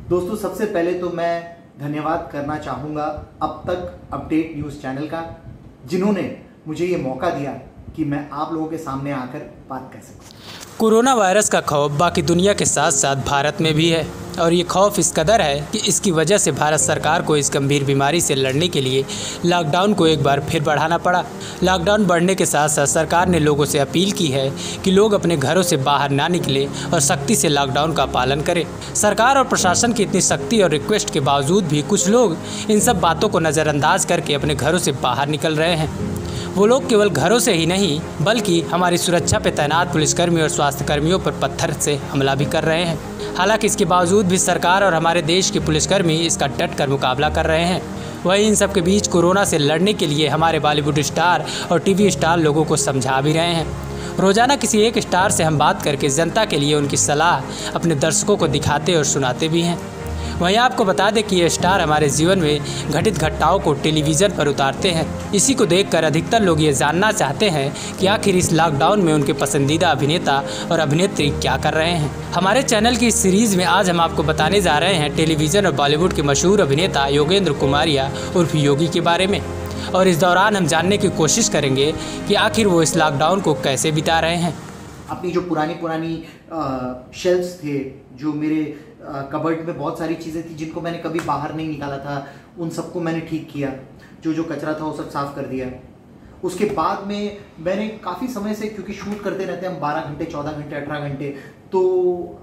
दोस्तों, सबसे पहले तो मैं धन्यवाद करना चाहूँगा अब तक अपडेट न्यूज़ चैनल का, जिन्होंने मुझे ये मौका दिया कि मैं आप लोगों के सामने आकर बात कर सकूँ। कोरोना वायरस का खौफ बाकी दुनिया के साथ साथ भारत में भी है और ये खौफ इस कदर है कि इसकी वजह से भारत सरकार को इस गंभीर बीमारी से लड़ने के लिए लॉकडाउन को एक बार फिर बढ़ाना पड़ा। लॉकडाउन बढ़ने के साथ साथ सरकार ने लोगों से अपील की है कि लोग अपने घरों से बाहर ना निकलें और सख्ती से लॉकडाउन का पालन करें। सरकार और प्रशासन की इतनी सख्ती और रिक्वेस्ट के बावजूद भी कुछ लोग इन सब बातों को नज़रअंदाज करके अपने घरों से बाहर निकल रहे हैं। वो लोग केवल घरों से ही नहीं बल्कि हमारी सुरक्षा पे तैनात पुलिसकर्मी और स्वास्थ्य कर्मियों पर पत्थर से हमला भी कर रहे हैं। हालांकि इसके बावजूद भी सरकार और हमारे देश के पुलिसकर्मी इसका डट कर मुकाबला कर रहे हैं। वहीं इन सब के बीच कोरोना से लड़ने के लिए हमारे बॉलीवुड स्टार और टीवी स्टार लोगों को समझा भी रहे हैं। रोजाना किसी एक स्टार से हम बात करके जनता के लिए उनकी सलाह अपने दर्शकों को दिखाते और सुनाते भी हैं। वहीं आपको बता दें कि ये स्टार हमारे जीवन में घटित घटनाओं को टेलीविज़न पर उतारते हैं। इसी को देखकर अधिकतर लोग ये जानना चाहते हैं कि आखिर इस लॉकडाउन में उनके पसंदीदा अभिनेता और अभिनेत्री क्या कर रहे हैं। हमारे चैनल की इस सीरीज़ में आज हम आपको बताने जा रहे हैं टेलीविज़न और बॉलीवुड के मशहूर अभिनेता योगेंद्र कुमारिया उर्फ योगी के बारे में। और इस दौरान हम जानने की कोशिश करेंगे कि आखिर वो इस लॉकडाउन को कैसे बिता रहे हैं। अपनी जो पुरानी शेल्फ्स थे, जो मेरे कबर्ड में बहुत सारी चीज़ें थी जिनको मैंने कभी बाहर नहीं निकाला था, उन सबको मैंने ठीक किया। जो कचरा था वो सब साफ़ कर दिया। उसके बाद में मैंने काफ़ी समय से, क्योंकि शूट करते रहते हैं हम 12 घंटे, 14 घंटे, 18 घंटे, तो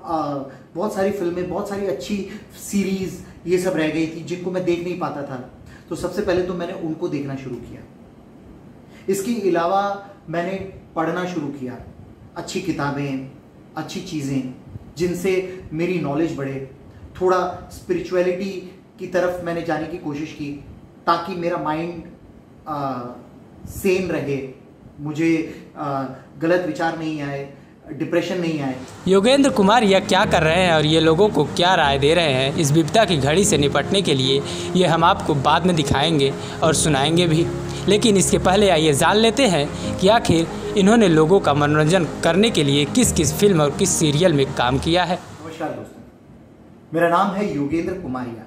बहुत सारी फिल्में, बहुत सारी अच्छी सीरीज़ ये सब रह गई थी जिनको मैं देख नहीं पाता था। तो सबसे पहले तो मैंने उनको देखना शुरू किया। इसके अलावा मैंने पढ़ना शुरू किया, अच्छी किताबें, अच्छी चीज़ें जिनसे मेरी नॉलेज बढ़े। थोड़ा स्पिरिचुअलिटी की तरफ मैंने जाने की कोशिश की ताकि मेरा माइंड सेम रहे, मुझे गलत विचार नहीं आए, डिप्रेशन नहीं आए। योगेंद्र कुमारिया क्या कर रहे हैं और ये लोगों को क्या राय दे रहे हैं इस विपदा की घड़ी से निपटने के लिए, ये हम आपको बाद में दिखाएंगे और सुनाएंगे भी। लेकिन इसके पहले आइए जान लेते हैं कि आखिर इन्होंने लोगों का मनोरंजन करने के लिए किस किस फिल्म और किस सीरियल में काम किया है। नमस्कार दोस्तों, मेरा नाम है योगेंद्र कुमारिया।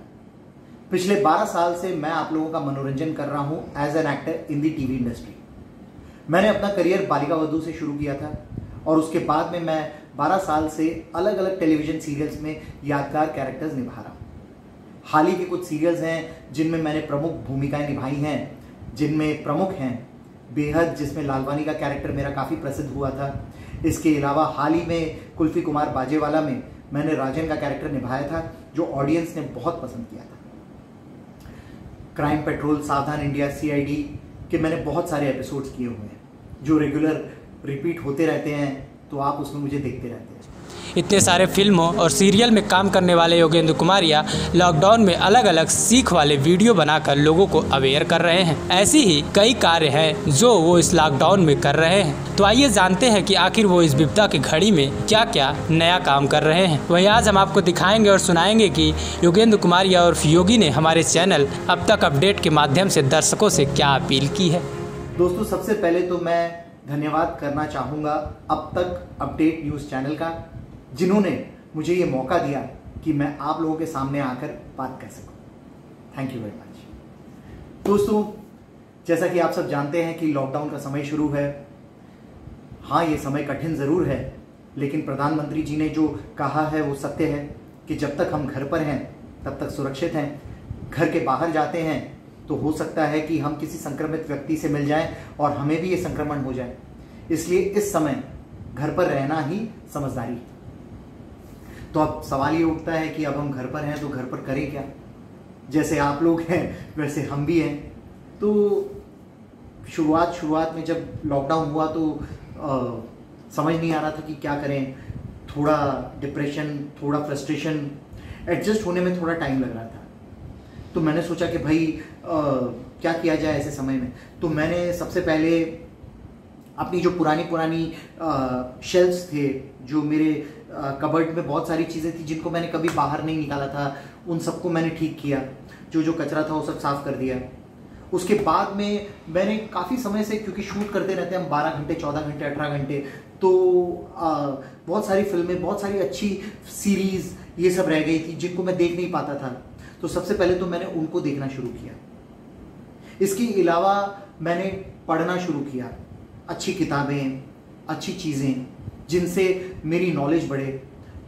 पिछले 12 साल से मैं आप लोगों का मनोरंजन कर रहा हूं as an actor in the TV industry. मैंने अपना करियर बालिका वधू से शुरू किया था और उसके बाद में मैं 12 साल से अलग अलग टेलीविजन सीरियल्स में यादगार कैरेक्टर्स निभा रहा हूँ। हाल ही के कुछ सीरियल्स हैं जिनमें मैंने प्रमुख भूमिकाएं निभाई हैं, जिनमें प्रमुख हैं बेहद, जिसमें लालवानी का कैरेक्टर मेरा काफ़ी प्रसिद्ध हुआ था। इसके अलावा हाल ही में कुल्फी कुमार बाजेवाला में मैंने राजन का कैरेक्टर निभाया था, जो ऑडियंस ने बहुत पसंद किया था। क्राइम पेट्रोल, सावधान इंडिया, CID के मैंने बहुत सारे एपिसोड्स किए हुए हैं जो रेगुलर रिपीट होते रहते हैं, तो आप उसमें मुझे देखते रहते हैं। इतने सारे फिल्मों और सीरियल में काम करने वाले योगेंद्र कुमारिया लॉकडाउन में अलग अलग सीख वाले वीडियो बनाकर लोगों को अवेयर कर रहे हैं। ऐसी ही कई कार्य हैं जो वो इस लॉकडाउन में कर रहे हैं। तो आइए जानते हैं कि आखिर वो इस विपदा की घड़ी में क्या क्या नया काम कर रहे हैं। वहीं आज हम आपको दिखाएंगे और सुनाएंगे कि योगेंद्र कुमारिया उर्फ योगी ने हमारे चैनल अब तक अपडेट के माध्यम से दर्शकों से क्या अपील की है। दोस्तों, सबसे पहले तो मैं धन्यवाद करना चाहूँगा अब तक अपडेट न्यूज़ चैनल का, जिन्होंने मुझे ये मौका दिया कि मैं आप लोगों के सामने आकर बात कर सकूं। Thank you very much. दोस्तों, जैसा कि आप सब जानते हैं कि लॉकडाउन का समय शुरू है। हाँ, ये समय कठिन ज़रूर है, लेकिन प्रधानमंत्री जी ने जो कहा है वो सत्य है कि जब तक हम घर पर हैं तब तक सुरक्षित हैं। घर के बाहर जाते हैं तो हो सकता है कि हम किसी संक्रमित व्यक्ति से मिल जाएं और हमें भी ये संक्रमण हो जाए। इसलिए इस समय घर पर रहना ही समझदारी है। तो अब सवाल ये उठता है कि अब हम घर पर हैं तो घर पर करें क्या। जैसे आप लोग हैं वैसे हम भी हैं। तो शुरुआत में जब लॉकडाउन हुआ तो समझ नहीं आ रहा था कि क्या करें। थोड़ा डिप्रेशन, थोड़ा फ्रस्ट्रेशन, एडजस्ट होने में थोड़ा टाइम लग रहा था। तो मैंने सोचा कि भाई क्या किया जाए ऐसे समय में। तो मैंने सबसे पहले अपनी जो पुरानी शेल्फ्स थे, जो मेरे कबर्ड में बहुत सारी चीज़ें थी जिनको मैंने कभी बाहर नहीं निकाला था, उन सबको मैंने ठीक किया। जो कचरा था वो सब साफ़ कर दिया। उसके बाद में मैंने काफ़ी समय से, क्योंकि शूट करते रहते हैं हम 12 घंटे, 14 घंटे, 18 घंटे, तो बहुत सारी फिल्में, बहुत सारी अच्छी सीरीज़ ये सब रह गई थी जिनको मैं देख नहीं पाता था। तो सबसे पहले तो मैंने उनको देखना शुरू किया। इसके अलावा मैंने पढ़ना शुरू किया, अच्छी किताबें, अच्छी चीज़ें जिनसे मेरी नॉलेज बढ़े।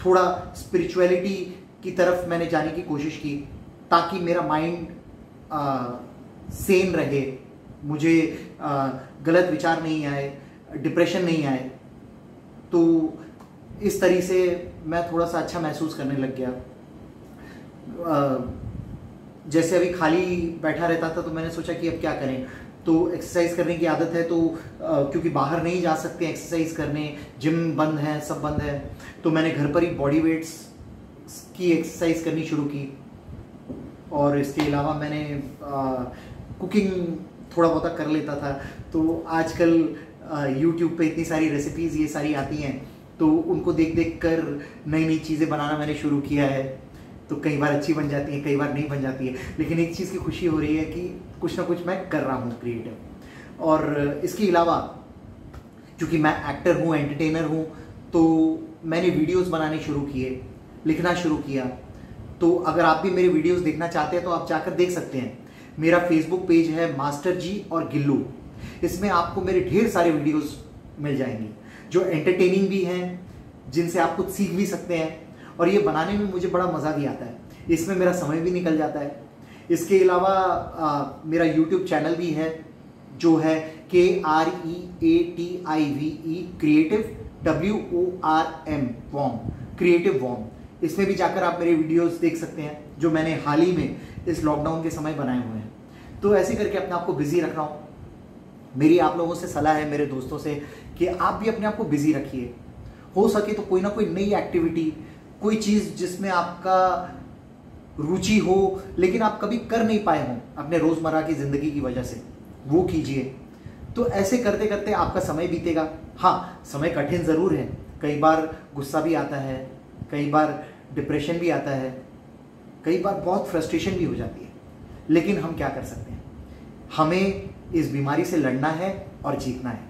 थोड़ा स्पिरिचुअलिटी की तरफ मैंने जाने की कोशिश की ताकि मेरा माइंड सेन रहे, मुझे गलत विचार नहीं आए, डिप्रेशन नहीं आए। तो इस तरीके से मैं थोड़ा सा अच्छा महसूस करने लग गया। जैसे अभी खाली बैठा रहता था तो मैंने सोचा कि अब क्या करें, तो एक्सरसाइज करने की आदत है, तो क्योंकि बाहर नहीं जा सकते एक्सरसाइज करने, जिम बंद है, सब बंद है, तो मैंने घर पर ही बॉडी वेट्स की एक्सरसाइज करनी शुरू की। और इसके अलावा मैंने कुकिंग थोड़ा बहुत कर लेता था। तो आजकल यूट्यूब पे इतनी सारी रेसिपीज़ ये सारी आती हैं, तो उनको देख देख कर नई नई चीज़ें बनाना मैंने शुरू किया है। तो कई बार अच्छी बन जाती है, कई बार नहीं बन जाती है, लेकिन एक चीज़ की खुशी हो रही है कि कुछ ना कुछ मैं कर रहा हूँ क्रिएटिव। और इसके अलावा क्योंकि मैं एक्टर हूँ, एंटरटेनर हूँ, तो मैंने वीडियोस बनाने शुरू किए, लिखना शुरू किया। तो अगर आप भी मेरे वीडियोस देखना चाहते हैं तो आप जाकर देख सकते हैं। मेरा फेसबुक पेज है मास्टर जी और गिल्लू। इसमें आपको मेरे ढेर सारे वीडियोस मिल जाएंगे जो एंटरटेनिंग भी हैं, जिनसे आप कुछ सीख भी सकते हैं, और ये बनाने में मुझे बड़ा मज़ा भी आता है। इसमें मेरा समय भी निकल जाता है। इसके अलावा मेरा यूट्यूब चैनल भी है जो है KREATIVE creative WORM worm, creative worm. इसमें भी जाकर आप मेरे वीडियोस देख सकते हैं जो मैंने हाल ही में इस लॉकडाउन के समय बनाए हुए हैं। तो ऐसे करके अपने आप को बिजी रख रहा हूँ। मेरी आप लोगों से सलाह है, मेरे दोस्तों से, कि आप भी अपने आप को बिजी रखिए। हो सके तो कोई ना कोई नई एक्टिविटी, कोई चीज़ जिसमें आपका रुचि हो लेकिन आप कभी कर नहीं पाए हों अपने रोज़मर्रा की ज़िंदगी की वजह से, वो कीजिए। तो ऐसे करते करते आपका समय बीतेगा। हाँ, समय कठिन ज़रूर है, कई बार गुस्सा भी आता है, कई बार डिप्रेशन भी आता है, कई बार बहुत फ्रस्ट्रेशन भी हो जाती है, लेकिन हम क्या कर सकते हैं? हमें इस बीमारी से लड़ना है और जीतना है।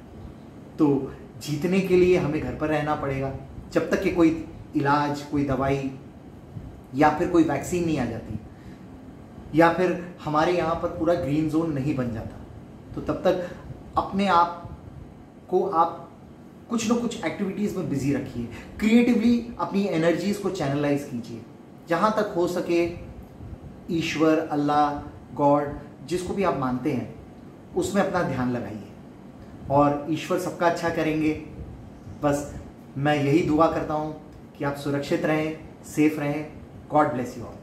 तो जीतने के लिए हमें घर पर रहना पड़ेगा जब तक कि कोई इलाज, कोई दवाई या फिर कोई वैक्सीन नहीं आ जाती, या फिर हमारे यहाँ पर पूरा ग्रीन जोन नहीं बन जाता। तो तब तक अपने आप को आप कुछ ना कुछ एक्टिविटीज़ में बिजी रखिए। क्रिएटिवली अपनी एनर्जीज़ को चैनलाइज कीजिए। जहाँ तक हो सके ईश्वर, अल्लाह, गॉड, जिसको भी आप मानते हैं, उसमें अपना ध्यान लगाइए और ईश्वर सबका अच्छा करेंगे। बस मैं यही दुआ करता हूँ कि आप सुरक्षित रहें, सेफ रहें। God bless you all.